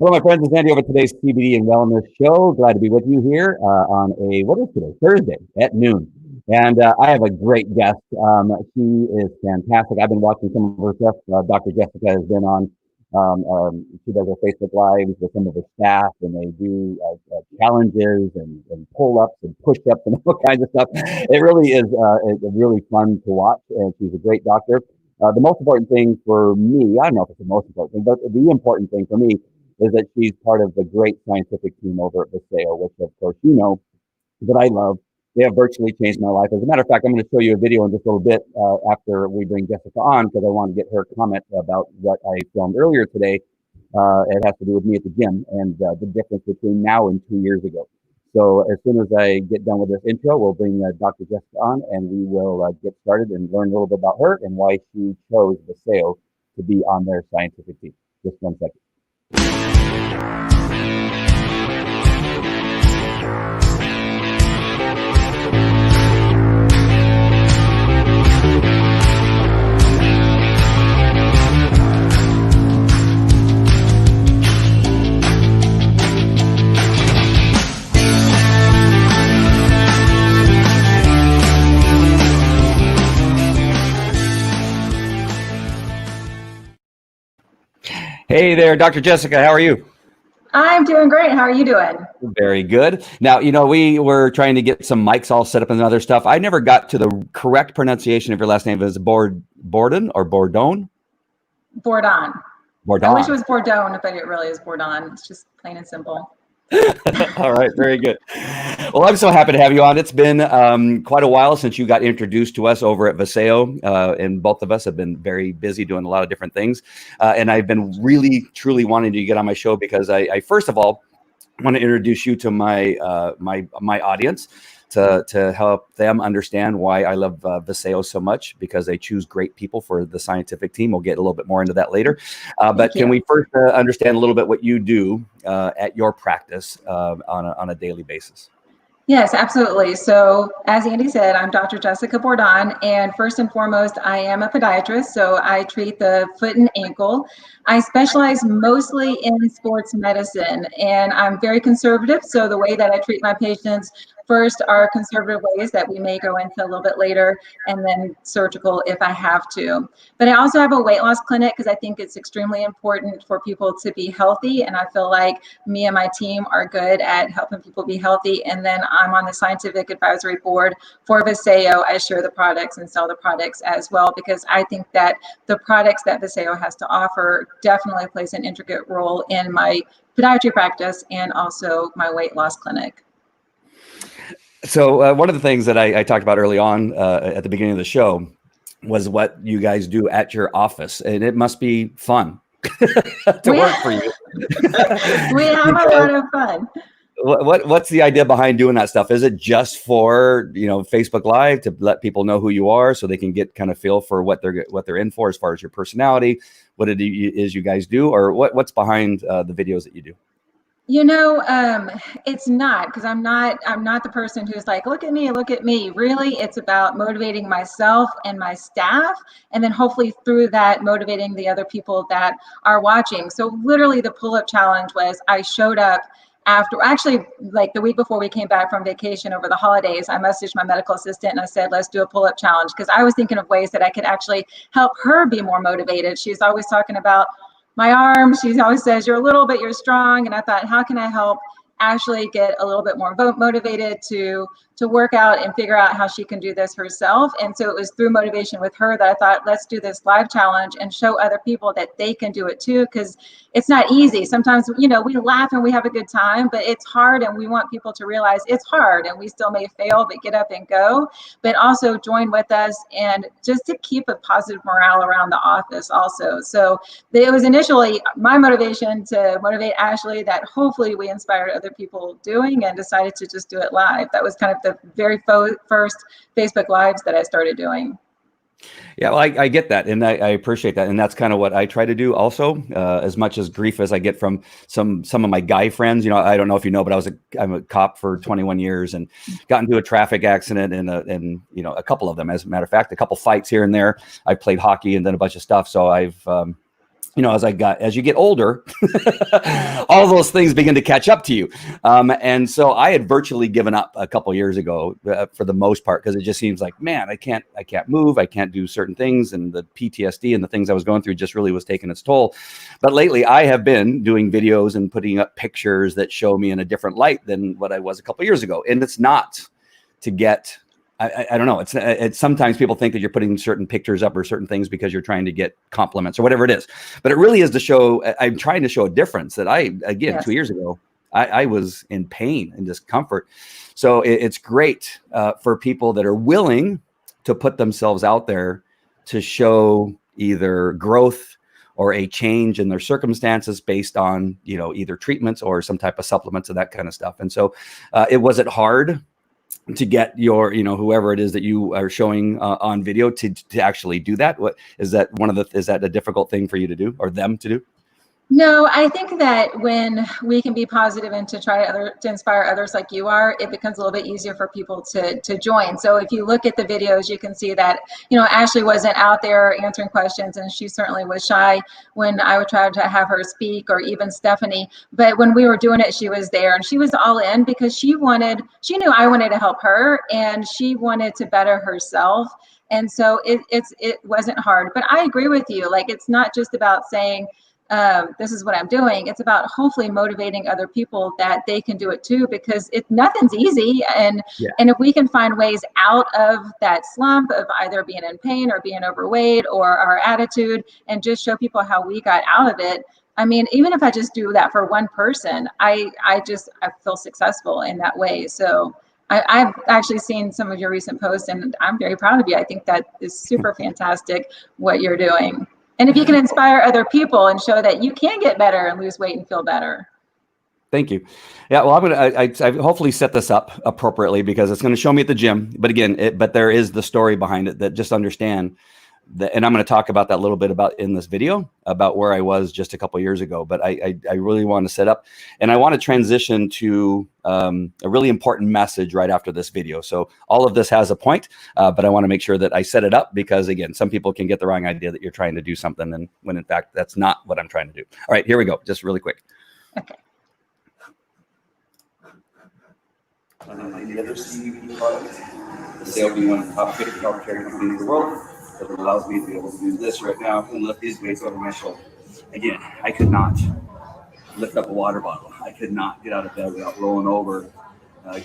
Hello, my friends. It's Andy over today's CBD and Wellness Show. Glad to be with you here on what is today? Thursday at noon. And I have a great guest. She is fantastic. I've been watching some of her stuff. Dr. Jessica has been on. She does her Facebook Lives with some of her staff, and they do challenges and pull-ups and push-ups and all kinds of stuff. It really is it's really fun to watch, and she's a great doctor. The most important thing for me, I don't know if it's the most important thing, but the important thing for me is that she's part of the great scientific team over at Vasayo, which of course you know that I love. They have virtually changed my life. As a matter of fact, I'm going to show you a video in just a little bit after we bring Jessica on, because I want to get her comment about what I filmed earlier today. It has to do with me at the gym and the difference between now and 2 years ago. So as soon as I get done with this intro, we'll bring Dr. Jessica on, and we will get started and learn a little bit about her and why she chose Vasayo to be on their scientific team. Just 1 second. Hey there, Dr. Jessica. How are you? I'm doing great. How are you doing? Very good. Now, you know, we were trying to get some mics all set up and other stuff. I never got to the correct pronunciation of your last name. Is it Bordon or Bordon? Bordon. Bordon. I wish it was Bordon, but it really is Bordon. It's just plain and simple. All right, very good. Well, I'm so happy to have you on. It's been quite a while since you got introduced to us over at Vasayo, and both of us have been very busy doing a lot of different things. And I've been really, truly wanting to get on my show because I first of all want to introduce you to my my audience to help them understand why I love Vasayo so much, because they choose great people for the scientific team. We'll get a little bit more into that later. But can we first understand a little bit what you do at your practice on a daily basis? Yes, absolutely. So as Andy said, I'm Dr. Jessica Bordon, and first and foremost, I am a podiatrist. So I treat the foot and ankle. I specialize mostly in sports medicine, and I'm very conservative. So the way that I treat my patients first are conservative ways that we may go into a little bit later, and then surgical if I have to. But I also have a weight loss clinic because I think it's extremely important for people to be healthy. And I feel like me and my team are good at helping people be healthy. And then I'm on the scientific advisory board for Vasayo. I share the products and sell the products as well, because I think that the products that Vasayo has to offer definitely plays an intricate role in my podiatry practice and also my weight loss clinic. So one of the things that I talked about early on at the beginning of the show was what you guys do at your office, and it must be fun to work for you. We have a lot of fun. What's the idea behind doing that stuff? Is it just for, you know, Facebook Live to let people know who you are so they can get kind of feel for what they're in for as far as your personality, what it is you guys do, or what's behind the videos that you do? You know, it's not, because I'm not the person who's like, look at me, look at me. Really, it's about motivating myself and my staff, and then hopefully through that, motivating the other people that are watching. So literally the pull-up challenge was, I showed up after, actually like the week before we came back from vacation over the holidays, I messaged my medical assistant and I said, let's do a pull-up challenge, because I was thinking of ways that I could actually help her be more motivated. She's always talking about my arms. She always says, you're little, but you're strong. And I thought, how can I help Ashley get a little bit more motivated to work out and figure out how she can do this herself? And so it was through motivation with her that I thought, let's do this live challenge and show other people that they can do it too, because it's not easy. Sometimes, you know, we laugh and we have a good time, but it's hard, and we want people to realize it's hard and we still may fail, but get up and go. But also join with us, and just to keep a positive morale around the office also. So it was initially my motivation to motivate Ashley, that hopefully we inspired other people doing, and decided to just do it live. That was kind of the very first Facebook Lives that I started doing. Yeah, well, I get that, and I appreciate that, and that's kind of what I try to do also. As much as grief as I get from some of my guy friends, you know, I don't know if you know, but I'm a cop for 21 years and got into a traffic accident and you know, a couple of them, as a matter of fact, a couple fights here and there. I played hockey and done a bunch of stuff, so I've as you get older, all those things begin to catch up to you. And so I had virtually given up a couple years ago for the most part, because it just seems like, man, I can't move. I can't do certain things. And the PTSD and the things I was going through just really was taking its toll. But lately I have been doing videos and putting up pictures that show me in a different light than what I was a couple years ago. And it's not to get, I don't know. It's sometimes people think that you're putting certain pictures up or certain things because you're trying to get compliments or whatever it is. But it really is to show, I'm trying to show a difference that Yes. 2 years ago, I was in pain and discomfort. So it's great for people that are willing to put themselves out there to show either growth or a change in their circumstances based on, either treatments or some type of supplements and that kind of stuff. And so it wasn't hard to get your, whoever it is that you are showing on video to actually do that. What is that is that a difficult thing for you to do or them to do? No, I think that when we can be positive and to try to inspire others like you are, it becomes a little bit easier for people to join. So if you look at the videos, you can see that, Ashley wasn't out there answering questions, and she certainly was shy when I would try to have her speak, or even Stephanie. But when we were doing it, she was there, and she was all in because she knew I wanted to help her, and she wanted to better herself. And so it wasn't hard. But I agree with you. Like, it's not just about saying, this is what I'm doing. It's about hopefully motivating other people that they can do it too, because nothing's easy. And if we can find ways out of that slump of either being in pain or being overweight or our attitude, and just show people how we got out of it. I mean, even if I just do that for one person, I feel successful in that way. So I've actually seen some of your recent posts, and I'm very proud of you. I think that is super fantastic what you're doing. And if you can inspire other people and show that you can get better and lose weight and feel better. Thank you. Yeah, well, I'm going to I hopefully set this up appropriately, because it's going to show me at the gym. But again, but there is the story behind it that just understand that, and I'm going to talk about that a little bit about in this video about where I was just a couple of years ago. But I really want to set up, and I want to transition to a really important message right after this video. So all of this has a point, but I want to make sure that I set it up, because again, some people can get the wrong idea that you're trying to do something, and when in fact that's not what I'm trying to do. All right, here we go. Just really quick. Okay. The other CBD product, Vasayo being one of the top 50 healthcare companies in the world, that allows me to be able to do this right now and lift these weights over my shoulder. Again, I could not lift up a water bottle. I could not get out of bed without rolling over,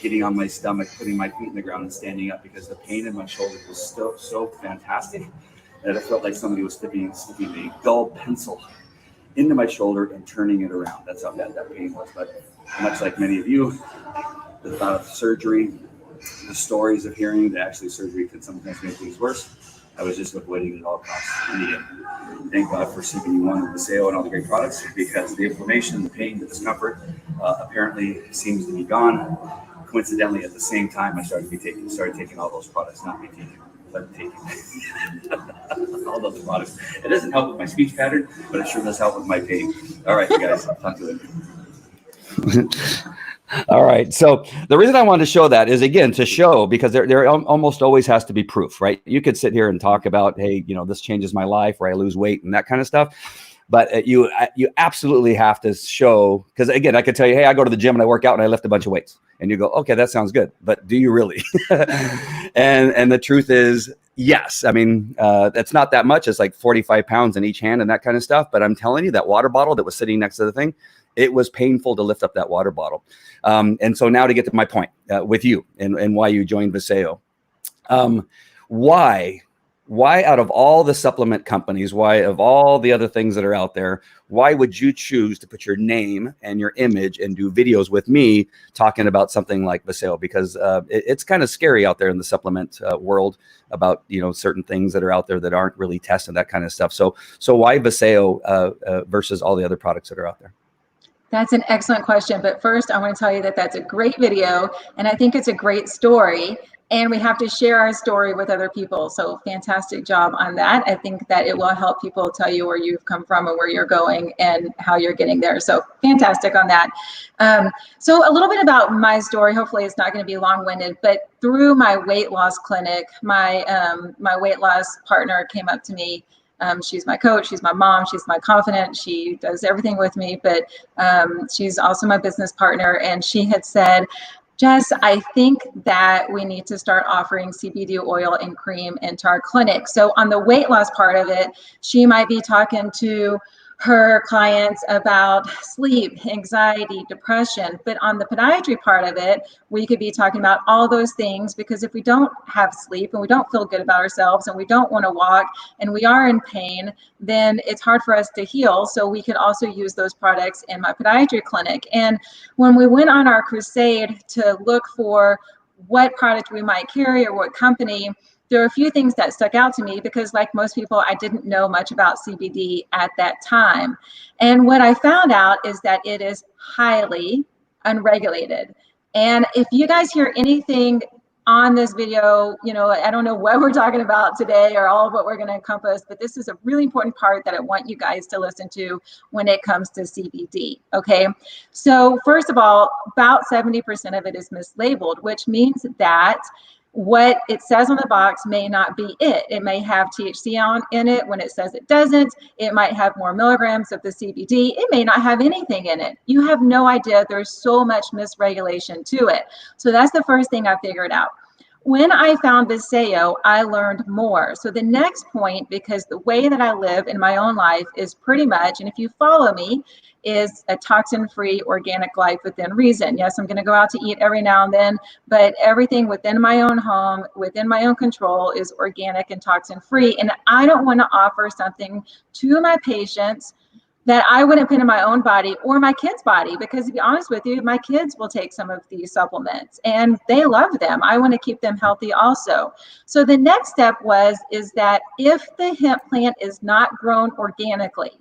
getting on my stomach, putting my feet in the ground and standing up, because the pain in my shoulder was still so fantastic that it felt like somebody was sticking a dull pencil into my shoulder and turning it around. That's how bad that pain was. But much like many of you, the thought of surgery, the stories of hearing that actually surgery can sometimes make things worse, I was just avoiding it at all costs. And again, thank God for CBD1 and Vasayo and all the great products, because the inflammation, the pain, the discomfort apparently seems to be gone. Coincidentally, at the same time, I started taking all those products, not taking all those products. It doesn't help with my speech pattern, but it sure does help with my pain. All right, you guys, I'll talk to you. All right. So the reason I wanted to show that is, again, to show, because there almost always has to be proof, right? You could sit here and talk about, hey, this changes my life, or I lose weight and that kind of stuff. But you absolutely have to show, because again, I could tell you, hey, I go to the gym and I work out and I lift a bunch of weights. And you go, okay, that sounds good. But do you really? and the truth is, yes. I mean, that's not that much. It's like 45 pounds in each hand and that kind of stuff. But I'm telling you, that water bottle that was sitting next to the thing, it was painful to lift up that water bottle. And so now to get to my point with you and why you joined Vasayo. Why out of all the supplement companies, why of all the other things that are out there, why would you choose to put your name and your image and do videos with me talking about something like Vasayo? Because it's kind of scary out there in the supplement world about, certain things that are out there that aren't really tested, that kind of stuff. So why Vasayo versus all the other products that are out there? That's an excellent question. But first, I want to tell you that that's a great video, and I think it's a great story. And we have to share our story with other people. So fantastic job on that. I think that it will help people tell you where you've come from and where you're going and how you're getting there. So fantastic on that. So a little bit about my story. Hopefully it's not going to be long-winded, but through my weight loss clinic, my weight loss partner came up to me She's my coach, she's my mom, she's my confidant, she does everything with me, but she's also my business partner. And she had said, Jess, I think that we need to start offering CBD oil and cream into our clinic. So on the weight loss part of it, she might be talking to her clients about sleep, anxiety, depression. But on the podiatry part of it, we could be talking about all those things, because if we don't have sleep and we don't feel good about ourselves and we don't want to walk and we are in pain, then it's hard for us to heal. So we could also use those products in my podiatry clinic. And when we went on our crusade to look for what product we might carry or what company, there are a few things that stuck out to me, because like most people, I didn't know much about CBD at that time. And what I found out is that it is highly unregulated. And if you guys hear anything on this video, I don't know what we're talking about today or all of what we're going to encompass, but this is a really important part that I want you guys to listen to when it comes to CBD. Okay. So first of all, about 70% of it is mislabeled, which means that what it says on the box may not be it. It may have THC in it when it says it doesn't. It might have more milligrams of the CBD. It may not have anything in it. You have no idea. There's so much misregulation to it. So that's the first thing I figured out. When I found Vasayo, I learned more. So the next point, because the way that I live in my own life is pretty much, and if you follow me, is a toxin-free organic life within reason. Yes, I'm going to go out to eat every now and then, but everything within my own home, within my own control, is organic and toxin-free. And I don't want to offer something to my patients that I wouldn't put in my own body or my kids' body, because to be honest with you, my kids will take some of these supplements and they love them. I want to keep them healthy also. So the next step is that if the hemp plant is not grown organically,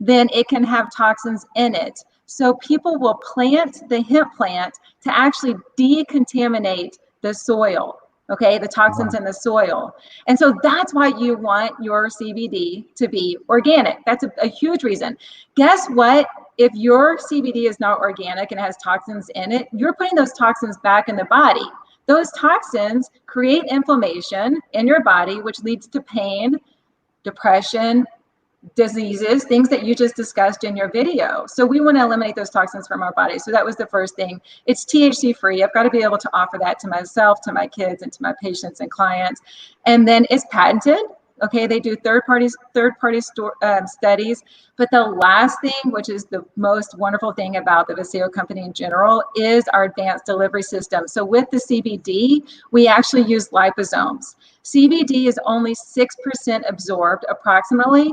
then it can have toxins in it. So people will plant the hemp plant to actually decontaminate the soil. Okay, the toxins in the soil. And so that's why you want your CBD to be organic. That's a huge reason. Guess what? If your CBD is not organic and has toxins in it, you're putting those toxins back in the body. Those toxins create inflammation in your body, which leads to pain, depression, diseases, things that you just discussed in your video. So we want to eliminate those toxins from our body. So that was the first thing. It's THC free. I've got to be able to offer that to myself, to my kids, and to my patients and clients. And then it's patented. Okay, they do third-party studies. But the last thing, which is the most wonderful thing about the Vasayo company in general, is our advanced delivery system. So with the CBD, we actually use liposomes. CBD is only 6% absorbed approximately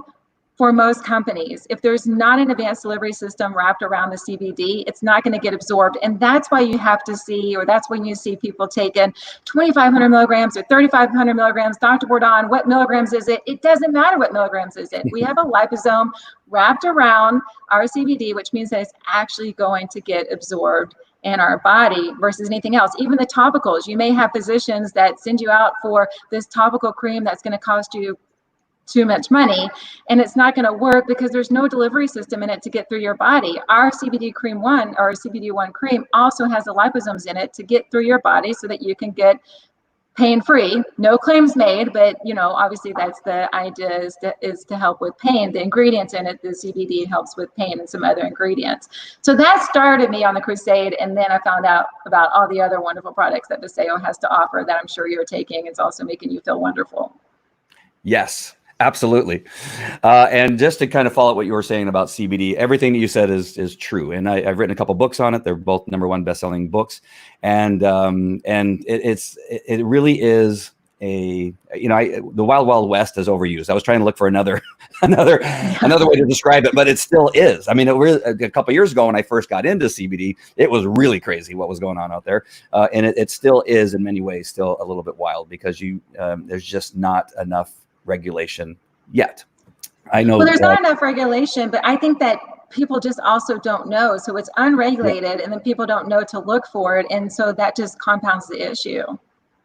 for most companies. If there's not an advanced delivery system wrapped around the CBD, it's not going to get absorbed. And that's why you have to see, or that's when you see people taking 2,500 milligrams or 3,500 milligrams. Dr. Bordon, what milligrams is it? It doesn't matter what milligrams is it. We have a liposome wrapped around our CBD, which means that it's actually going to get absorbed in our body versus anything else. Even the topicals, you may have physicians that send you out for this topical cream that's going to cost you too much money, and it's not going to work because there's no delivery system in it to get through your body. Our CBD cream one, or CBD1 cream, also has the liposomes in it to get through your body so that you can get pain-free. No claims made, but obviously that's the idea, is to help with pain. The ingredients in it, the CBD helps with pain and some other ingredients. So that started me on the crusade, and then I found out about all the other wonderful products that Vasayo has to offer that I'm sure you're taking. It's also making you feel wonderful. Yes. Absolutely. And just to kind of follow up what you were saying about CBD, everything that you said is true. And I've written a couple books on it. They're both #1 best-selling books. And it really is the Wild Wild West is overused. I was trying to look for another way to describe it, but it still is. I mean, a couple of years ago when I first got into CBD, it was really crazy what was going on out there. And it still is in many ways still a little bit wild, because there's just not enough regulation yet. I know. Well, there's not enough regulation, but I think that people just also don't know. So it's unregulated, and then people don't know to look for it. And so that just compounds the issue.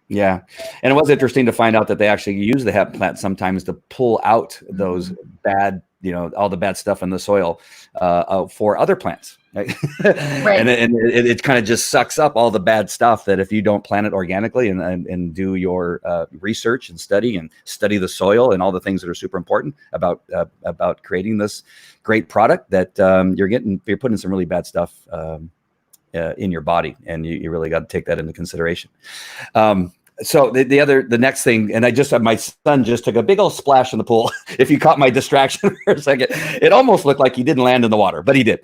Yeah. And it was interesting to find out that they actually use the hemp plant sometimes to pull out those bad, all the bad stuff in the soil for other plants. Right? Right. and it kind of just sucks up all the bad stuff that if you don't plant it organically and do your research and study the soil and all the things that are super important about creating this great product, that you're putting some really bad stuff in your body, and you really got to take that into consideration. So the next thing, and my son just took a big old splash in the pool. If you caught my distraction for a second, it almost looked like he didn't land in the water, but he did.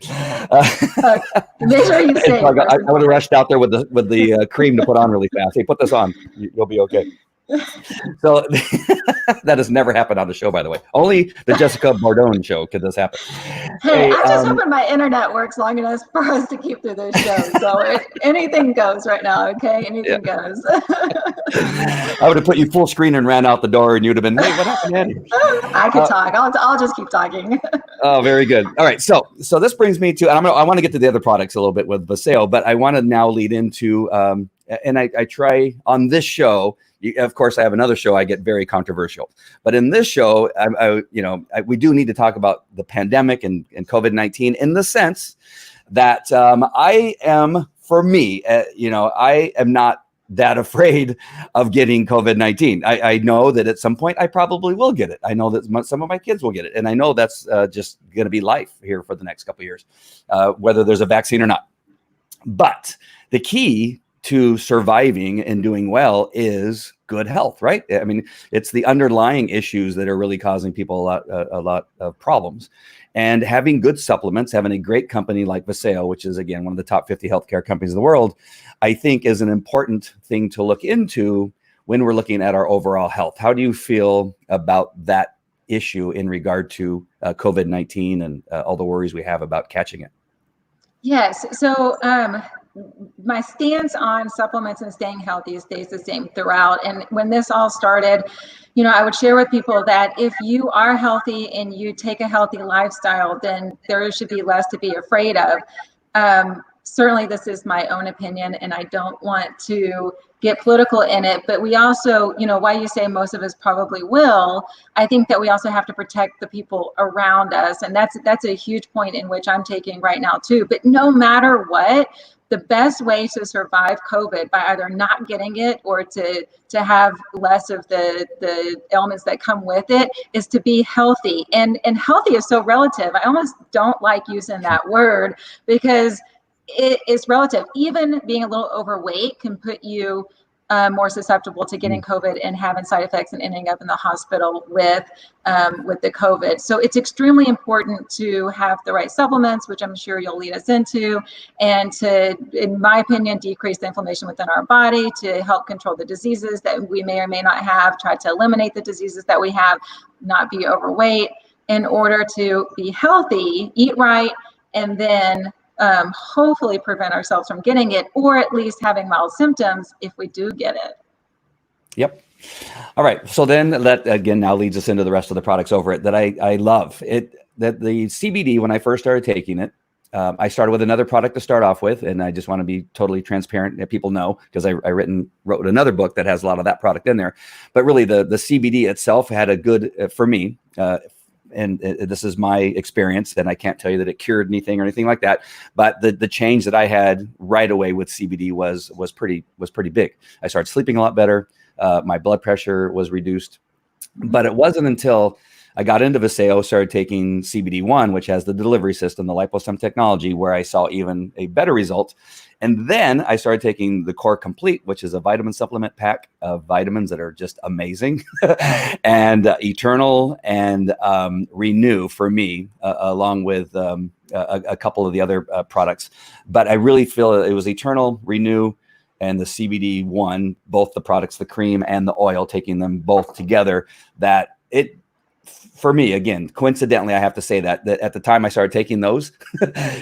Make sure you say. So I would have rushed out there with the cream to put on really fast. Hey, put this on. You'll be okay. So that has never happened on the show, by the way. Only the Jessica Bordon show could this happen. Hey, I'm just hoping my internet works long enough for us to keep through this show. So anything goes right now, okay? Anything goes. I would have put you full screen and ran out the door, and you'd have been, hey, what happened, Andy? I could talk. I'll just keep talking. Oh, very good. All right. So this brings me to, and I want to get to the other products a little bit with Vasayo, but I want to now lead into, and I try on this show. Of course, I have another show. I get very controversial, but in this show, we do need to talk about the pandemic and COVID-19 in the sense that I am not that afraid of getting COVID-19. I know that at some point I probably will get it. I know that some of my kids will get it, and I know that's just going to be life here for the next couple of years, whether there's a vaccine or not. But the key to surviving and doing well is good health, right? I mean, it's the underlying issues that are really causing people a lot of problems. And having good supplements, having a great company like Vasayo, which is, again, one of the top 50 healthcare companies in the world, I think is an important thing to look into when we're looking at our overall health. How do you feel about that issue in regard to COVID-19 and all the worries we have about catching it? Yes. So my stance on supplements and staying healthy stays the same throughout. And when this all started, I would share with people that if you are healthy and you take a healthy lifestyle, then there should be less to be afraid of. Certainly, this is my own opinion, and I don't want to get political in it. But we also, why you say most of us probably will, I think that we also have to protect the people around us. And that's a huge point in which I'm taking right now, too. But no matter what, the best way to survive COVID by either not getting it or to have less of the ailments that come with it is to be healthy. And healthy is so relative. I almost don't like using that word because it is relative. Even being a little overweight can put you more susceptible to getting COVID and having side effects and ending up in the hospital with the COVID. So it's extremely important to have the right supplements, which I'm sure you'll lead us into, and to, in my opinion, decrease the inflammation within our body, to help control the diseases that we may or may not have, try to eliminate the diseases that we have, not be overweight, in order to be healthy, eat right, and then hopefully prevent ourselves from getting it, or at least having mild symptoms if we do get it. Yep. All right. So then that again now leads us into the rest of the products over it that I love. That the CBD, when I first started taking it, I started with another product to start off with, and I just want to be totally transparent that people know, because I wrote another book that has a lot of that product in there. But really the CBD itself had a good, for me, and this is my experience, and I can't tell you that it cured anything or anything like that, but the change that I had right away with CBD was pretty big. I started sleeping a lot better. My blood pressure was reduced, but it wasn't until I got into Vasayo, started taking CBD1, which has the delivery system, the liposome technology, where I saw even a better result. And then I started taking the Core Complete, which is a vitamin supplement pack of vitamins that are just amazing, and Eternal and Renew for me, along with a couple of the other products. But I really feel it was Eternal, Renew, and the CBD1, both the products, the cream and the oil, taking them both together, that it, for me, again, coincidentally, I have to say that at the time I started taking those,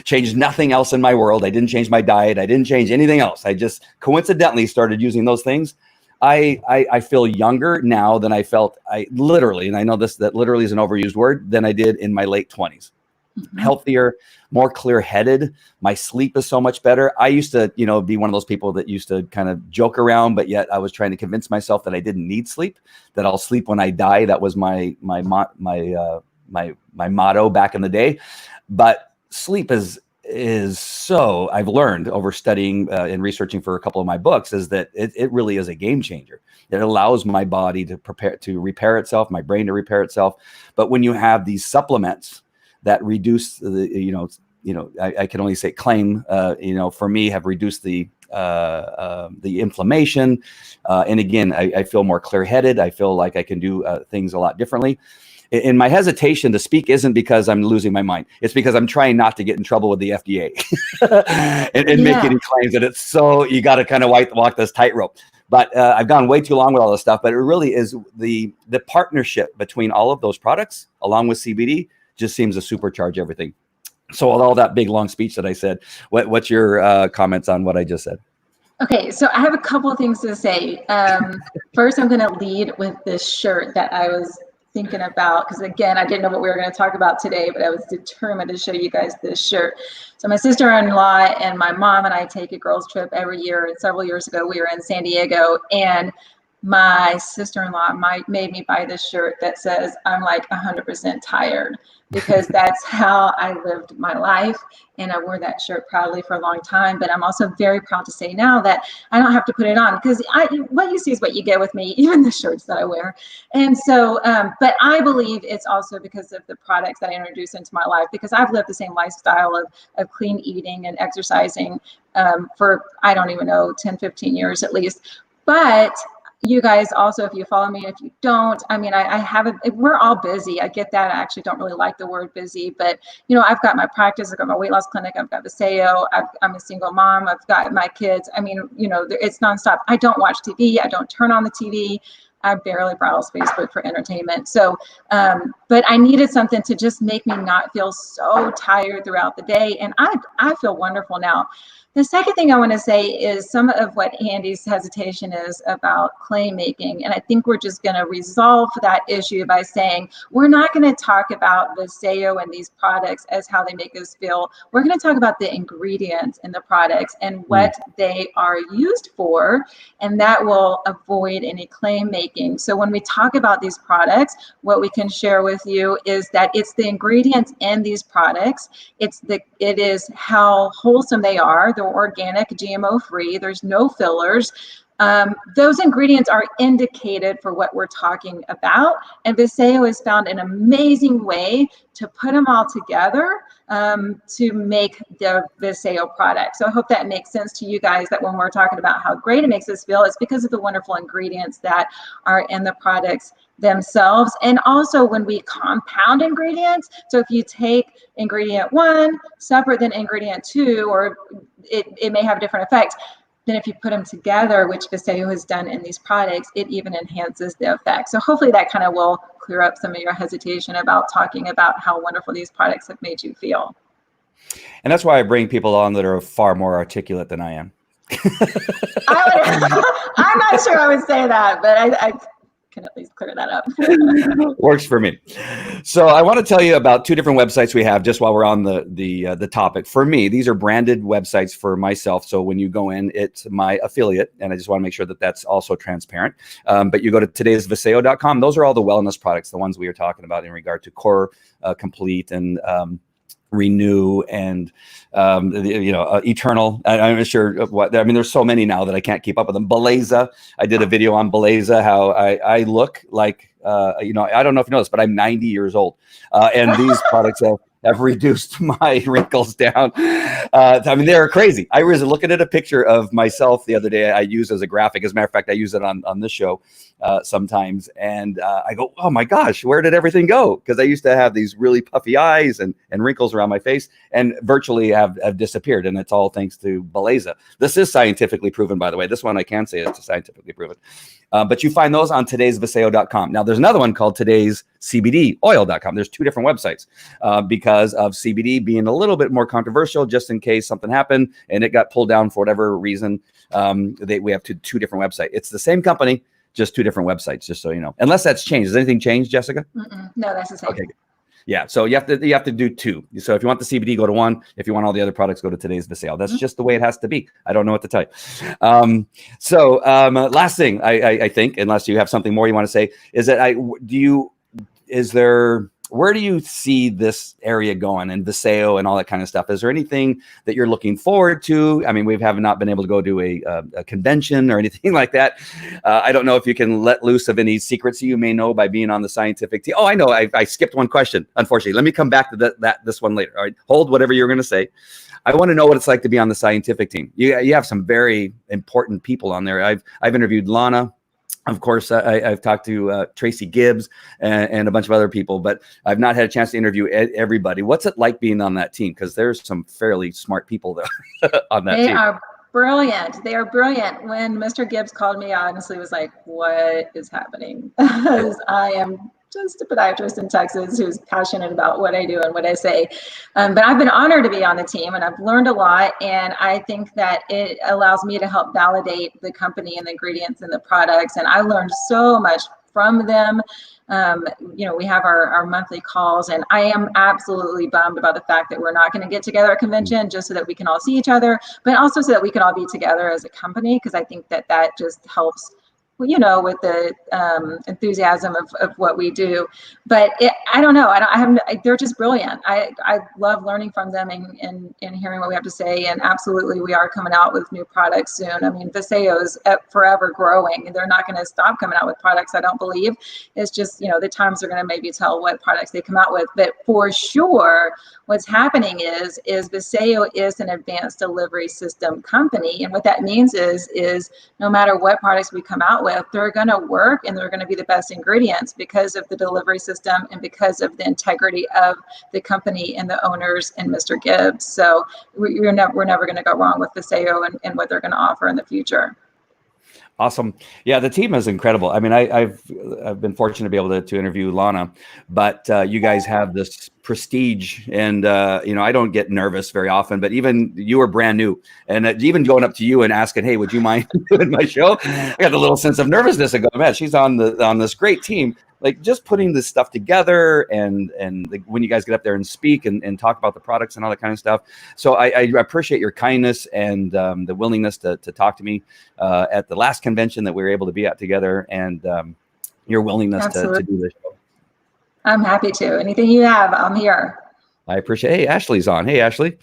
changed nothing else in my world. I didn't change my diet. I didn't change anything else. I just coincidentally started using those things. I feel younger now than I felt, literally, and I know that literally is an overused word, than I did in my late 20s. Healthier, more clear-headed. My sleep is so much better. I used to, be one of those people that used to kind of joke around, but yet I was trying to convince myself that I didn't need sleep, that I'll sleep when I die. That was my motto back in the day. But sleep is is so, I've learned over studying and researching for a couple of my books, is that it really is a game changer. It allows my body to repair itself, my brain to repair itself. But when you have these supplements that reduce the, I can only say claim, for me, have reduced the inflammation. And again, I feel more clear-headed. I feel like I can do things a lot differently. And my hesitation to speak isn't because I'm losing my mind. It's because I'm trying not to get in trouble with the FDA and make any claims that it's so, you got to kind of walk this tightrope. But I've gone way too long with all this stuff, but it really is the partnership between all of those products along with CBD just seems to supercharge everything. So with all that big, long speech that I said, what's your comments on what I just said? Okay, so I have a couple of things to say. First, I'm going to lead with this shirt that I was thinking about, because again, I didn't know what we were going to talk about today, but I was determined to show you guys this shirt. So my sister-in-law and my mom and I take a girls trip every year, and several years ago we were in San Diego, and my sister-in-law made me buy this shirt that says I'm like 100% tired, because that's how I lived my life, and I wore that shirt proudly for a long time. But I'm also very proud to say now that I don't have to put it on, because what you see is what you get with me, even the shirts that I wear. And so, but I believe it's also because of the products that I introduced into my life, because I've lived the same lifestyle of clean eating and exercising for, I don't even know, 10, 15 years at least. But you guys also, if you follow me, if you don't, I mean, we're all busy. I get that. I actually don't really like the word busy, but I've got my practice, I've got my weight loss clinic, I've got Vasayo, I'm a single mom, I've got my kids. I mean, it's nonstop. I don't watch TV. I don't turn on the TV. I barely browse Facebook for entertainment. So, but I needed something to just make me not feel so tired throughout the day. And I feel wonderful now. The second thing I want to say is some of what Andy's hesitation is about claim making. And I think we're just going to resolve that issue by saying, we're not going to talk about Vasayo and these products as how they make us feel. We're going to talk about the ingredients in the products and what they are used for, and that will avoid any claim making. So when we talk about these products, what we can share with you is that it's the ingredients in these products. It is how wholesome they are. They're organic, GMO free. There's no fillers. Those ingredients are indicated for what we're talking about. And Vasayo has found an amazing way to put them all together to make the Vasayo product. So I hope that makes sense to you guys, that when we're talking about how great it makes us feel, it's because of the wonderful ingredients that are in the products themselves. And also when we compound ingredients, so if you take ingredient 1 separate than ingredient 2, or it may have different effects, then if you put them together, which Vasayo has done in these products, it even enhances the effect. So hopefully that kind of will clear up some of your hesitation about talking about how wonderful these products have made you feel. And that's why I bring people on that are far more articulate than I am. I'm not sure I would say that, but I can at least clear that up. Works for me. So I want to tell you about 2 different websites we have just while we're on the topic. For me, these are branded websites for myself. So when you go in, it's my affiliate, and I just want to make sure that that's also transparent. But you go to todaysvasayo.com. Those are all the wellness products, the ones we are talking about in regard to Core, Complete, and Renew, and Eternal. I'm not sure what. I mean, there's so many now that I can't keep up with them. Beleza. I did a video on Beleza, how I look like. I don't know if you know this, but I'm 90 years old, and these products have reduced my wrinkles down. I mean, they're crazy. I was looking at a picture of myself the other day. I use as a graphic. As a matter of fact, I use it on this show sometimes. And I go, oh my gosh, where did everything go? Because I used to have these really puffy eyes and wrinkles around my face, and virtually have disappeared. And it's all thanks to Beleza. This is scientifically proven, by the way. This one I can say it's scientifically proven. But you find those on todaysvasayo.com. Now, there's another one called todayscbdoil.com. There's 2 different websites because of CBD being a little bit more controversial, just in case something happened and it got pulled down for whatever reason. We have 2 different websites. It's the same company, just 2 different websites, just so you know. Unless that's changed. Has anything changed, Jessica? No, that's the same. Okay. Yeah, so you have to do 2. So if you want the CBD, go to 1. If you want all the other products, go to Today's Vasayo. That's just the way it has to be. I don't know what to tell you. Last thing I think, unless you have something more you want to say, is that where do you see this area going, and Vasayo and all that kind of stuff? Is there anything that you're looking forward to? I mean, we have not been able to go to a convention or anything like that. I don't know if you can let loose of any secrets you may know by being on the scientific team. Oh, I know. I skipped one question, unfortunately. Let me come back to this one later. All right, hold whatever you're going to say. I want to know what it's like to be on the scientific team. You have some very important people on there. I've interviewed Lana. Of course, I've talked to Tracy Gibbs and a bunch of other people, but I've not had a chance to interview everybody. What's it like being on that team? Because there's some fairly smart people there on that team. They are brilliant. They are brilliant. When Mr. Gibbs called me, I honestly was like, what is happening? Because I am just a podiatrist in Texas who's passionate about what I do and what I say. But I've been honored to be on the team, and I've learned a lot. And I think that it allows me to help validate the company and the ingredients and the products. And I learned so much from them. We have our monthly calls, and I am absolutely bummed about the fact that we're not going to get together at convention, just so that we can all see each other, but also so that we can all be together as a company, because I think that just helps, with the enthusiasm of what we do. But I don't know. They're just brilliant. I love learning from them and hearing what we have to say. And absolutely, we are coming out with new products soon. I mean, Vasayo is forever growing, and they're not going to stop coming out with products, I don't believe. It's just, the times are going to maybe tell what products they come out with. But for sure, what's happening is Vasayo is an advanced delivery system company. And what that means is no matter what products we come out with, they're going to work, and they're going to be the best ingredients because of the delivery system and because of the integrity of the company and the owners and Mr. Gibbs. So we're never going to go wrong with Vasayo and what they're going to offer in the future. Awesome. Yeah, the team is incredible. I mean, I've been fortunate to be able to interview Lana, but you guys have this prestige, and I don't get nervous very often, but even you were brand new, and even going up to you and asking, hey, would you mind doing my show? I got a little sense of nervousness. I go, man, she's on this great team. Like, just putting this stuff together, and when you guys get up there and speak and talk about the products and all that kind of stuff. So I appreciate your kindness and the willingness to talk to me at the last convention that we were able to be at together, and your willingness to do this show. I'm happy to. Anything you have, I'm here. I appreciate. Hey, Ashley's on. Hey, Ashley.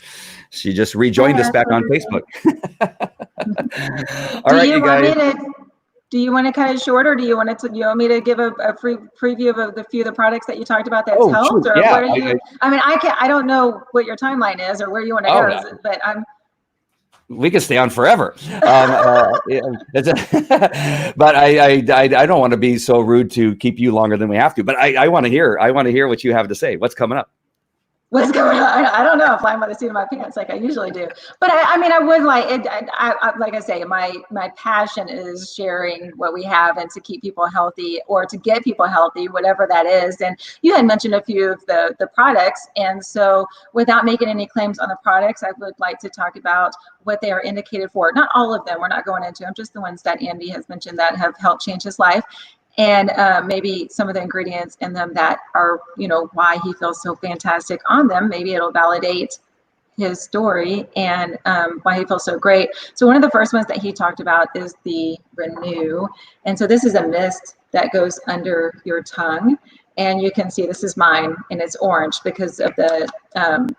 She just rejoined us back on Facebook. All right, you guys. Do you want to cut it short, or do you want me to give a free preview of the few of the products that you talked about that's helped? Or yeah, what are you? I don't know what your timeline is or where you want to go, no. but we could stay on forever. But I don't want to be so rude to keep you longer than we have to. But I want to hear what you have to say. What's coming up? What's going on? I don't know, flying by the seat of my pants like I usually do. But I would like it. Like I say, my passion is sharing what we have and to keep people healthy, or to get people healthy, whatever that is. And you had mentioned a few of the products. And so without making any claims on the products, I would like to talk about what they are indicated for. Not all of them, we're not going into them, just the ones that Andy has mentioned that have helped change his life. And maybe some of the ingredients in them that are, why he feels so fantastic on them. Maybe it'll validate his story and why he feels so great. So one of the first ones that he talked about is the Renew. And so this is a mist that goes under your tongue. And you can see this is mine, and it's orange because of the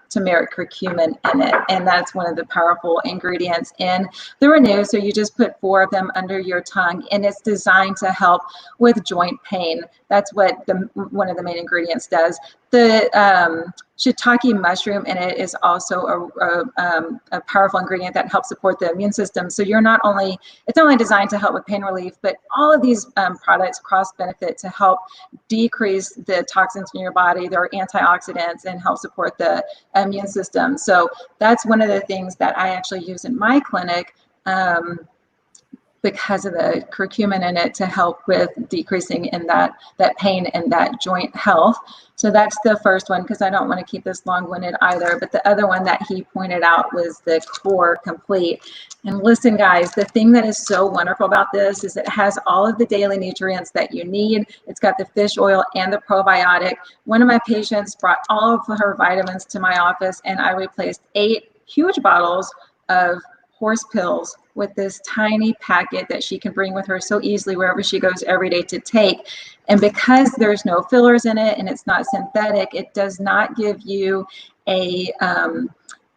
turmeric curcumin in it. And that's one of the powerful ingredients in the Renew. So you just put 4 of them under your tongue, and it's designed to help with joint pain. That's what one of the main ingredients does. The shiitake mushroom in it is also a powerful ingredient that helps support the immune system. So it's not only designed to help with pain relief, but all of these products cross benefit to help decrease the toxins in your body. They're antioxidants and help support the immune system. So that's one of the things that I actually use in my clinic because of the curcumin in it to help with decreasing in that pain and that joint health. So that's the first one, because I don't want to keep this long-winded either. But the other one that he pointed out was the Core Complete. And listen, guys, the thing that is so wonderful about this is it has all of the daily nutrients that you need. It's got the fish oil and the probiotic. One of my patients brought all of her vitamins to my office, and I replaced 8 huge bottles of horse pills with this tiny packet that she can bring with her so easily wherever she goes every day to take. And because there's no fillers in it and it's not synthetic, it does not give you a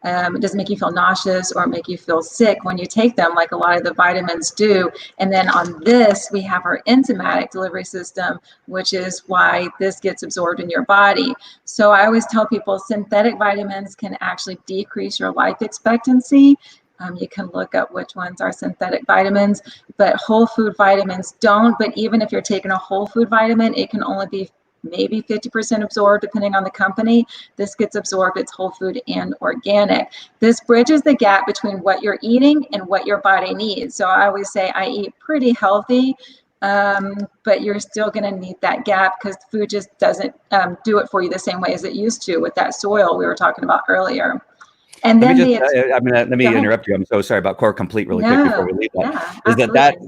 it doesn't make you feel nauseous or make you feel sick when you take them like a lot of the vitamins do. And then on this, we have our enzymatic delivery system, which is why this gets absorbed in your body. So I always tell people synthetic vitamins can actually decrease your life expectancy. You can look up which ones are synthetic vitamins, but whole food vitamins don't. But even if you're taking a whole food vitamin, it can only be maybe 50% absorbed depending on the company. This gets absorbed, it's whole food and organic. This bridges the gap between what you're eating and what your body needs. So I always say I eat pretty healthy, but you're still going to need that gap because food just doesn't do it for you the same way as it used to with that soil we were talking about earlier. And then let me interrupt you. I'm so sorry about Core Complete really quick before we leave that. Yeah,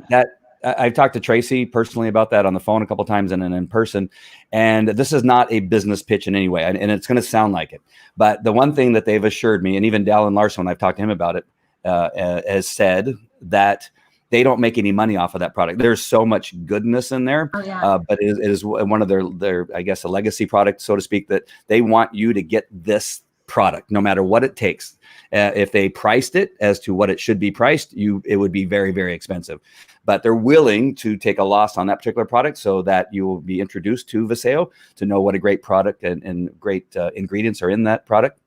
that I've talked to Tracy personally about that on the phone a couple of times and then in person. And this is not a business pitch in any way. And it's going to sound like it. But the one thing that they've assured me, and even Dallin Larson, when I've talked to him about it, has said that they don't make any money off of that product. There's so much goodness in there, but it is one of their, I guess, a legacy product, so to speak, that they want you to get this product, no matter what it takes. If they priced it as to what it should be priced, it would be very, very expensive. But they're willing to take a loss on that particular product so that you will be introduced to Vasayo to know what a great product and great ingredients are in that product.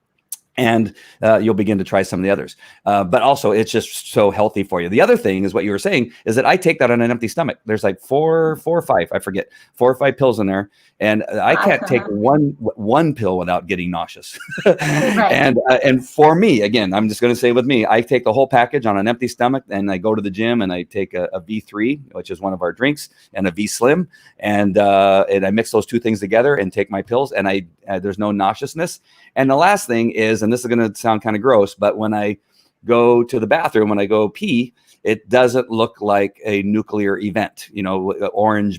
And you'll begin to try some of the others. But also, it's just so healthy for you. The other thing is what you were saying is that I take that on an empty stomach. There's like four or five pills in there. And I can't take one pill without getting nauseous. Right. And for me, again, I'm just going to say with me, I take the whole package on an empty stomach and I go to the gym and I take a V3, which is one of our drinks, and a V Slim. And I mix those two things together and take my pills, and there's no nauseousness. And the last thing is, and this is going to sound kind of gross, but when I go to the bathroom, when I go pee, it doesn't look like a nuclear event,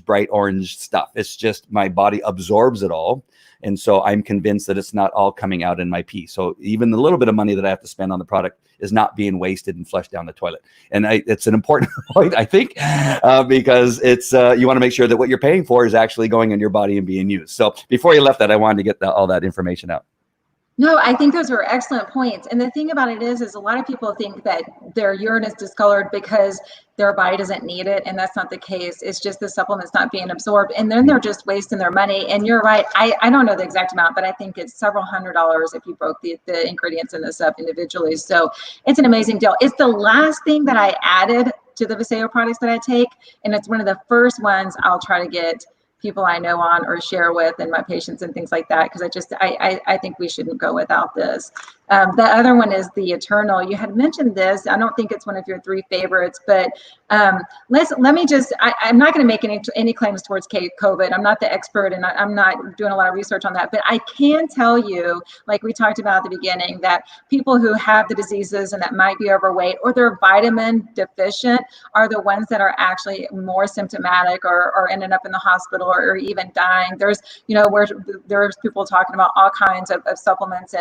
bright orange stuff. It's just my body absorbs it all. And so I'm convinced that it's not all coming out in my pee. So even the little bit of money that I have to spend on the product is not being wasted and flushed down the toilet. And it's an important point, I think, because it's you want to make sure that what you're paying for is actually going in your body and being used. So before you left that, I wanted to get all that information out. No, I think those are excellent points. And the thing about it is a lot of people think that their urine is discolored because their body doesn't need it. And that's not the case. It's just the supplement's not being absorbed. And then they're just wasting their money. And you're right. I don't know the exact amount, but I think it's several $100s if you broke the ingredients in this up individually. So it's an amazing deal. It's the last thing that I added to the Vasayo products that I take. And it's one of the first ones I'll try to get people I know on or share with and my patients and things like that, because I think we shouldn't go without this. The other one is the Eternal. You had mentioned this. I don't think it's one of your 3 favorites, but let me just, I'm not going to make any claims towards COVID. I'm not the expert and I'm not doing a lot of research on that, but I can tell you, like we talked about at the beginning, that people who have the diseases and that might be overweight or they're vitamin deficient are the ones that are actually more symptomatic or ending up in the hospital or even dying. There's, where there's people talking about all kinds of supplements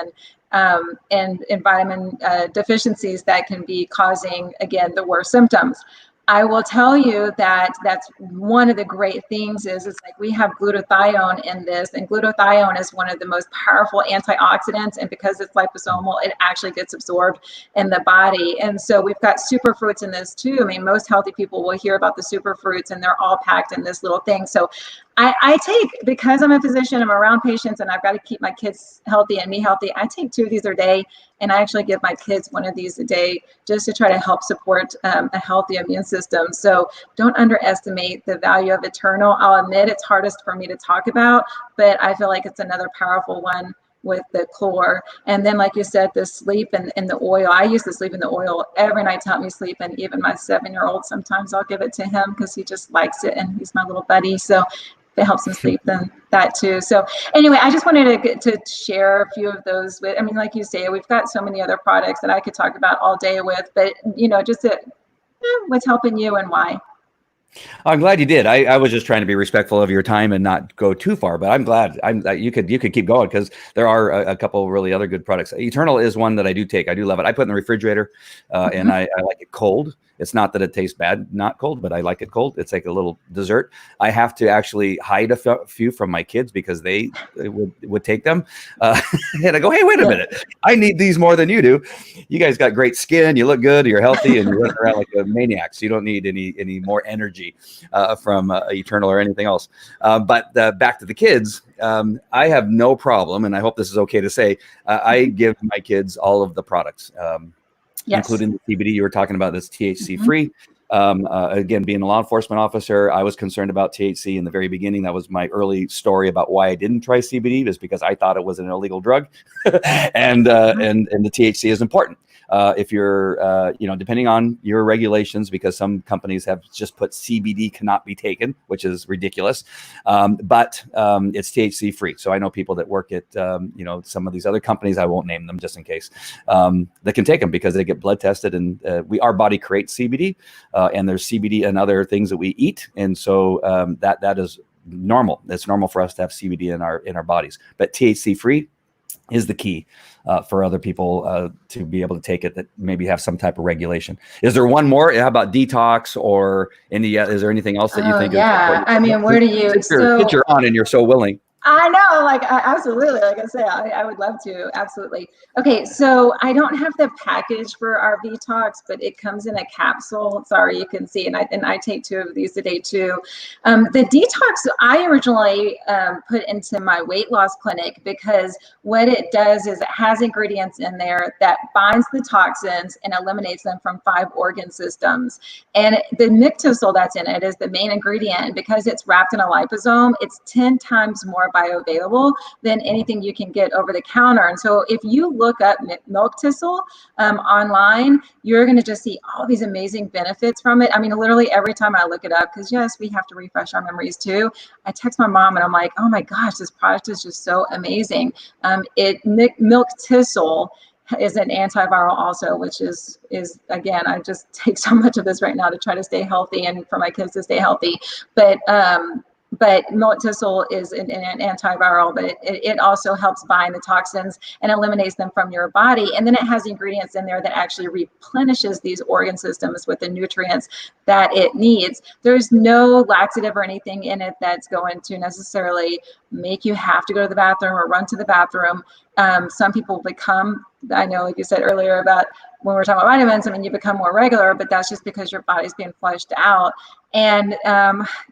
and vitamin deficiencies that can be causing, again, the worst symptoms. I will tell you that that's one of the great things is like we have glutathione in this, and glutathione is one of the most powerful antioxidants, and because it's liposomal, it actually gets absorbed in the body. And so we've got superfruits in this too. I mean, most healthy people will hear about the superfruits and they're all packed in this little thing. So I take, because I'm a physician, I'm around patients and I've got to keep my kids healthy and me healthy, I take 2 of these a day, and I actually give my kids 1 of these a day just to try to help support a healthy immune system. So don't underestimate the value of Eternal. I'll admit it's hardest for me to talk about, but I feel like it's another powerful one with the core. And then, like you said, the sleep and the oil. I use the sleep and the oil every night to help me sleep. And even my 7-year-old, sometimes I'll give it to him because he just likes it and he's my little buddy. So if it helps him sleep, then that too. So anyway, I just wanted to share a few of those with, I mean, like you say, we've got so many other products that I could talk about all day with, but just what's helping you and why. I'm glad you did. I was just trying to be respectful of your time and not go too far, but I'm glad you could keep going because there are a couple really other good products. Eternal is one that I do take. I do love it. I put it in the refrigerator, and I like it cold. It's not that it tastes bad, not cold, but I like it cold. It's like a little dessert. I have to actually hide a few from my kids because they would take them. And I go, hey, wait a minute. I need these more than you do. You guys got great skin. You look good. You're healthy, and you're running around like a maniac. So you don't need any more energy from Eternal or anything else. But back to the kids. I have no problem, and I hope this is okay to say, I give my kids all of the products. Including the CBD you were talking about, that's THC free. Again, being a law enforcement officer, I was concerned about THC in the very beginning. That was my early story about why I didn't try CBD, is because I thought it was an illegal drug, and the THC is important. If you're, depending on your regulations, because some companies have just put CBD cannot be taken, which is ridiculous. But it's THC free. So I know people that work at, some of these other companies, I won't name them just in case, that can take them because they get blood tested, and our body creates CBD, and there's CBD and other things that we eat. And so that is normal. It's normal for us to have CBD in our bodies, but THC free is the key for other people to be able to take it that maybe have some type of regulation. Is there one more? How about detox or is there anything else that you think? Yeah, I mean, where do you? Since you're on and you're so willing. I know, absolutely. Like I say, I would love to, absolutely. Okay, so I don't have the package for our Vtox, but it comes in a capsule. Sorry, you can see, and I take 2 of these a day too. The detox I originally put into my weight loss clinic because what it does is it has ingredients in there that binds the toxins and eliminates them from 5 organ systems. And the Mictisol that's in it is the main ingredient, and because it's wrapped in a liposome, it's 10 times more bioavailable than anything you can get over the counter. And so if you look up Mictisol online, you're going to just see all these amazing benefits from it. I mean, literally every time I look it up, because yes, we have to refresh our memories too, I text my mom and I'm like, oh my gosh, this product is just so amazing. Mictisol is an antiviral also, which is again, I just take so much of this right now to try to stay healthy and for my kids to stay healthy. But Mictisol is an antiviral, but it also helps bind the toxins and eliminates them from your body. And then it has ingredients in there that actually replenishes these organ systems with the nutrients that it needs. There's no laxative or anything in it that's going to necessarily make you have to go to the bathroom or run to the bathroom. Some people become, I know, like you said earlier about when we're talking about vitamins, I mean, you become more regular, but that's just because your body's being flushed out. And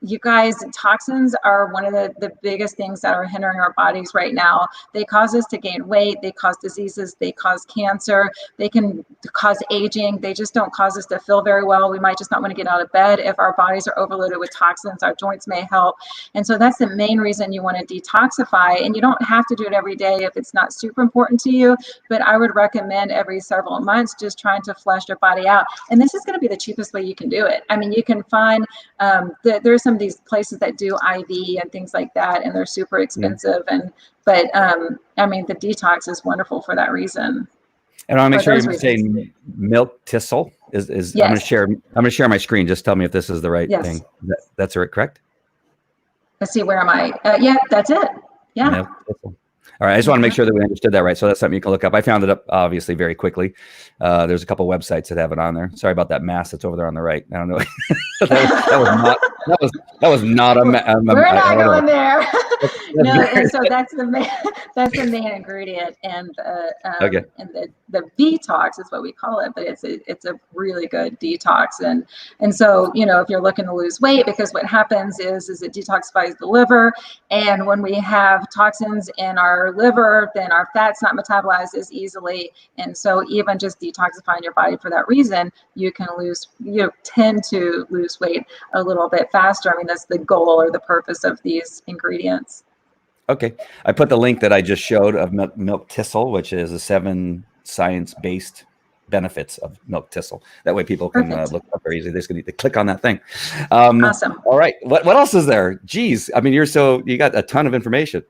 you guys, toxins are one of the biggest things that are hindering our bodies right now. They cause us to gain weight, they cause diseases, they cause cancer, they can cause aging, they just don't cause us to feel very well. We might just not want to get out of bed. If our bodies are overloaded with toxins, our joints may help. And so that's the main reason you want to detoxify. And you don't have to do it every day if it's not super important to you, but I would recommend every several months just trying to flush your body out. And this is going to be the cheapest way you can do it. I mean, you can find there's some of these places that do IV and things like that, and they're super expensive. But I mean, the detox is wonderful for that reason. And I'll make sure you're saying Mictisol is. Yes. I'm going to share my screen. Just tell me if this is the right thing. That's correct. Let's see. Where am I? Yeah, that's it. Yeah. All right. I just want to make sure that we understood that right. So that's something you can look up. I found it up obviously very quickly. There's a couple websites that have it on there. Sorry about that mass that's over there on the right. I don't know. that was not a. We're not going there. No, and so that's the main ingredient, and the Vtox is what we call it, but it's a really good detox, and so if you're looking to lose weight, because what happens is it detoxifies the liver, and when we have toxins in our liver, then our fat's not metabolized as easily, and so even just detoxifying your body for that reason, you tend to lose weight a little bit faster. I mean, that's the goal or the purpose of these ingredients. Okay. I put the link that I just showed of Mictisol, which is the 7 science-based benefits of Mictisol. That way people can look up very easily. They just need to click on that thing. Awesome. All right. What else is there? Geez. I mean, you got a ton of information.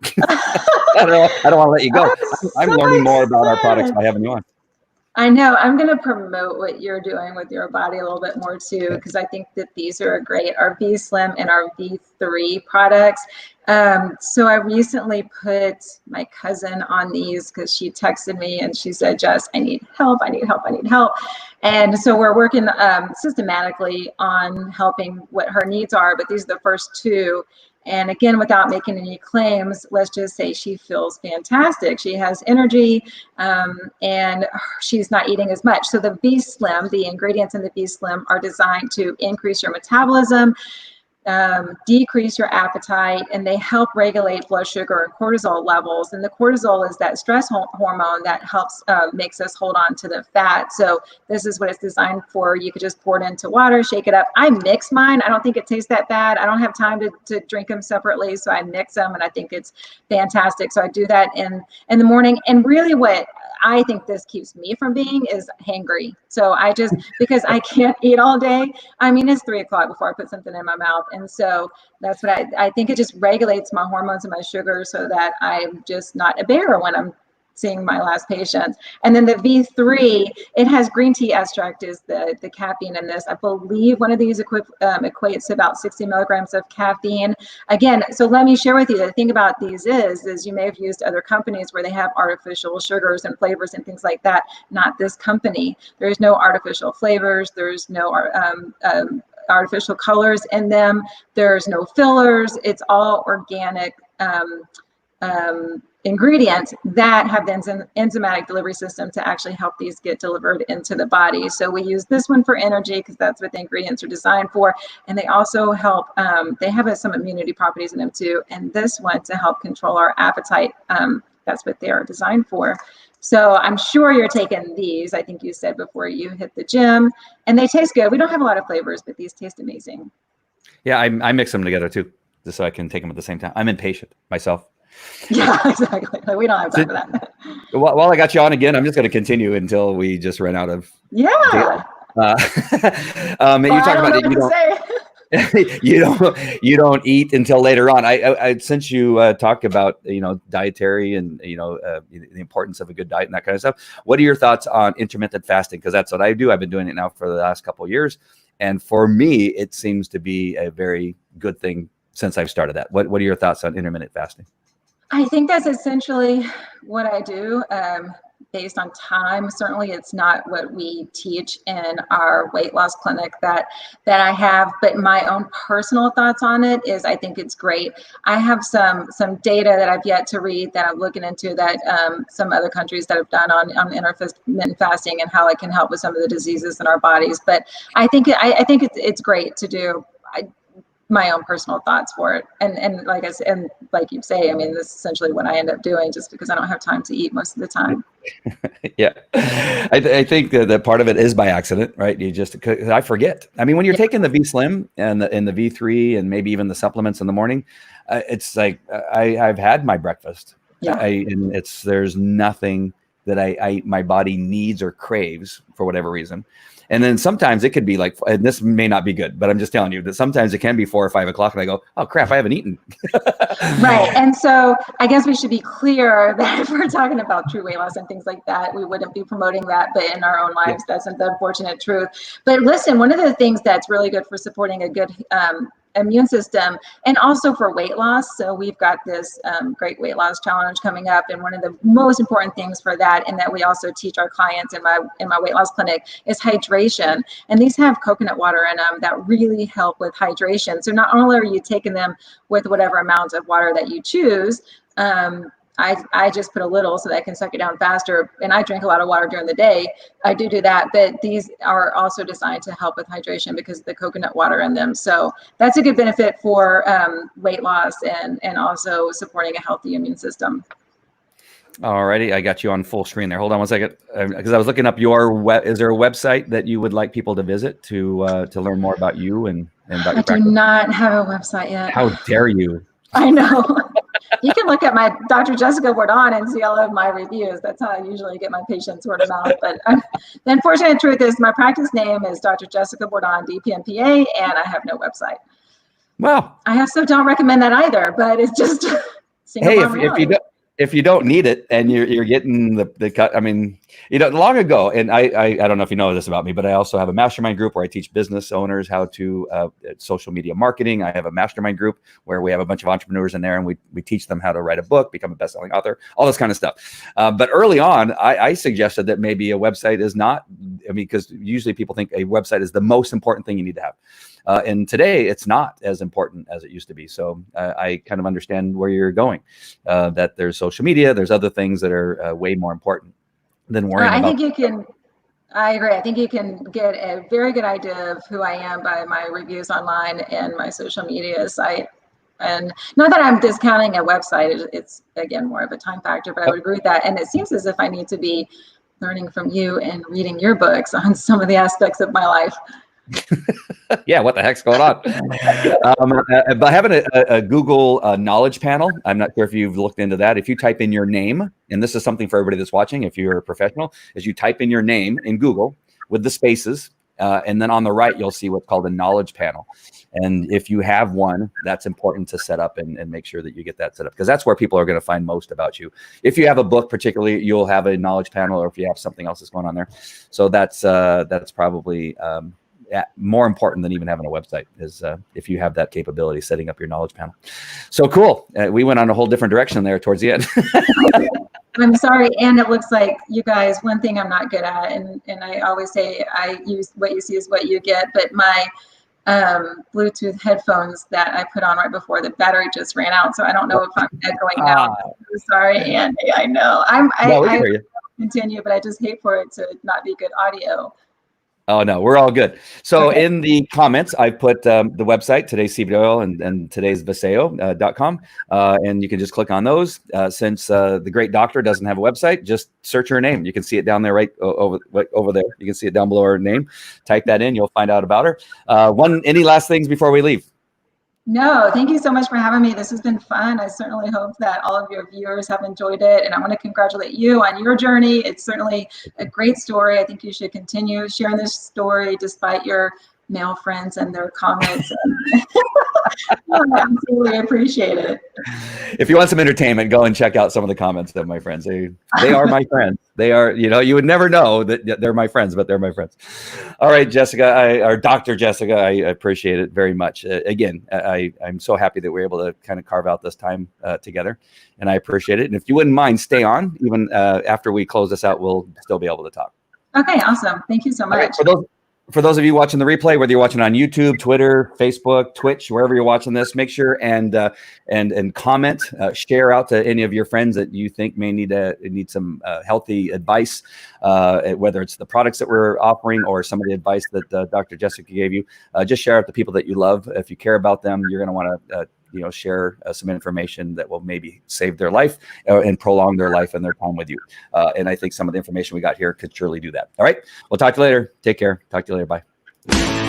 I don't want to let you go. I'm learning more about our products by having you on. I know. I'm going to promote what you're doing with your body a little bit more too, Okay. because I think that these are great. Our V Slim and our V3 products. So I recently put my cousin on these because she texted me and she said, Jess, I need help. I need help. I need help. And so we're working systematically on helping what her needs are. But these are the first two. And again, without making any claims, let's just say she feels fantastic. She has energy, and she's not eating as much. So the V Slim, the ingredients in the V Slim are designed to increase your metabolism, decrease your appetite, and they help regulate blood sugar and cortisol levels. And the cortisol is that stress hormone that helps makes us hold on to the fat. So this is what it's designed for. You could just pour it into water, shake it up. I mix mine. I don't think it tastes that bad. I don't have time to drink them separately, so I mix them, and I think it's fantastic. So I do that in the morning. And really what I think this keeps me from being is hangry. So I just, because I can't eat all day. I mean, it's 3 o'clock before I put something in my mouth. And so that's what I think it just regulates my hormones and my sugar so that I'm just not a bear when I'm seeing my last patient. And then the V3, it has green tea extract is the caffeine in this. I believe one of these equates to about 60 milligrams of caffeine. Again, so let me share with you, the thing about these is you may have used other companies where they have artificial sugars and flavors and things like that. Not this company. There's no artificial flavors. There's no artificial colors in them. There's no fillers. It's all organic ingredients that have the enzymatic delivery system to actually help these get delivered into the body. So we use this one for energy because that's what the ingredients are designed for. And they also help, they have some immunity properties in them too. And this one to help control our appetite. That's what they are designed for. So I'm sure you're taking these, I think you said before you hit the gym, and they taste good. We don't have a lot of flavors, but these taste amazing. Yeah, I mix them together too, just so I can take them at the same time. I'm impatient myself. Yeah, exactly. Like, we don't have time for that. While I got you on again, I'm just going to continue until we just run out of. Yeah. You talk about it. You don't eat until later on. I since you talk about dietary and the importance of a good diet and that kind of stuff. What are your thoughts on intermittent fasting? Because that's what I do. I've been doing it now for the last couple of years, and for me, it seems to be a very good thing since I've started that. What are your thoughts on intermittent fasting? I think that's essentially what I do. Based on time. Certainly it's not what we teach in our weight loss clinic that I have, but my own personal thoughts on it is I think it's great. I have some data that I've yet to read that I'm looking into that some other countries that have done on intermittent fasting and how it can help with some of the diseases in our bodies. But I think it's great to do. My own personal thoughts for it. And like I said, and like you say, I mean, this is essentially what I end up doing just because I don't have time to eat most of the time. Yeah. I think that part of it is by accident, right? I forget. I mean, when you're taking the V Slim and the V3 and maybe even the supplements in the morning, it's like I've had my breakfast. Yeah. And there's nothing that my body needs or craves for whatever reason. And then sometimes it could be like, and this may not be good, but I'm just telling you that sometimes it can be 4 or 5 o'clock and I go, oh crap, I haven't eaten. Right. And so I guess we should be clear that if we're talking about true weight loss and things like that, we wouldn't be promoting that, but in our own lives, that's the unfortunate truth. But listen, one of the things that's really good for supporting a good immune system and also for weight loss. So we've got this great weight loss challenge coming up. And one of the most important things for that, and that we also teach our clients in my weight loss clinic, is hydration. And these have coconut water in them that really help with hydration. So not only are you taking them with whatever amount of water that you choose, I just put a little so that I can suck it down faster. And I drink a lot of water during the day. I do that, but these are also designed to help with hydration because of the coconut water in them. So that's a good benefit for weight loss and also supporting a healthy immune system. Alrighty, I got you on full screen there. Hold on one second, because I was looking up your web. Is there a website that you would like people to visit to learn more about you and about your practice? I do not have a website yet. How dare you? I know. You can look at my Dr. Jessica Bordon and see all of my reviews. That's how I usually get my patients word of mouth. But the unfortunate truth is my practice name is Dr. Jessica Bordon, DPNPA, and I have no website. Well, I also don't recommend that either, but it's just hey, if you don't. if you don't need it and you're getting the cut, I mean, long ago, and I don't know if you know this about me, but I also have a mastermind group where I teach business owners how to social media marketing. I have a mastermind group where we have a bunch of entrepreneurs in there, and we teach them how to write a book, become a best-selling author, all this kind of stuff. But early on, I suggested that maybe a website is not, because usually people think a website is the most important thing you need to have. And today it's not as important as it used to be. So I kind of understand where you're going, that there's social media, there's other things that are way more important than worrying about. I agree. I think you can get a very good idea of who I am by my reviews online and my social media site. And not that I'm discounting a website, it's again more of a time factor, but I would agree with that. And it seems as if I need to be learning from you and reading your books on some of the aspects of my life. Yeah, what the heck's going on? By having a Google knowledge panel, I'm not sure if you've looked into that. If you type in your name, and this is something for everybody that's watching, if you're a professional, is you type in your name in Google with the spaces, and then on the right, you'll see what's called a knowledge panel. And if you have one, that's important to set up and make sure that you get that set up, because that's where people are going to find most about you. If you have a book, particularly, you'll have a knowledge panel, or if you have something else that's going on there. So that's probably more important than even having a website, is if you have that capability, setting up your knowledge panel. So cool. We went on a whole different direction there towards the end. I'm sorry. And it looks like, you guys, one thing I'm not good at, and I always say I use what you see is what you get, but my Bluetooth headphones that I put on right before, the battery just ran out. So I don't know if I'm echoing out. I'm sorry, Andy. I know. I continue, but I just hate for it to not be good audio. Oh, no, we're all good. So in the comments, I put the website, today's CBD oil and today's Vasayo.com. And you can just click on those. Since the great doctor doesn't have a website, just search her name. You can see it down there, right over there. You can see it down below her name. Type that in. You'll find out about her. Any last things before we leave? No, thank you so much for having me. This has been fun. I certainly hope that all of your viewers have enjoyed it. And I want to congratulate you on your journey. It's certainly a great story. I think you should continue sharing this story despite your male friends and their comments. I absolutely appreciate it. If you want some entertainment, go and check out some of the comments of my friends. They are my friends. They are, you would never know that they're my friends, but they're my friends. All right, Jessica, or Dr. Jessica, I appreciate it very much. Again, I'm so happy that we're able to kind of carve out this time together, and I appreciate it. And if you wouldn't mind, stay on. Even after we close this out, we'll still be able to talk. Okay, awesome. Thank you so much. Right, for those of you watching the replay, whether you're watching on YouTube, Twitter, Facebook, Twitch, wherever you're watching this, make sure and comment, share out to any of your friends that you think may need some healthy advice, whether it's the products that we're offering or some of the advice that Dr. Jessica gave you. Just share out to people that you love. If you care about them, you're going to want to share some information that will maybe save their life and prolong their life and their time with you. And I think some of the information we got here could surely do that. All right. We'll talk to you later. Take care. Talk to you later. Bye.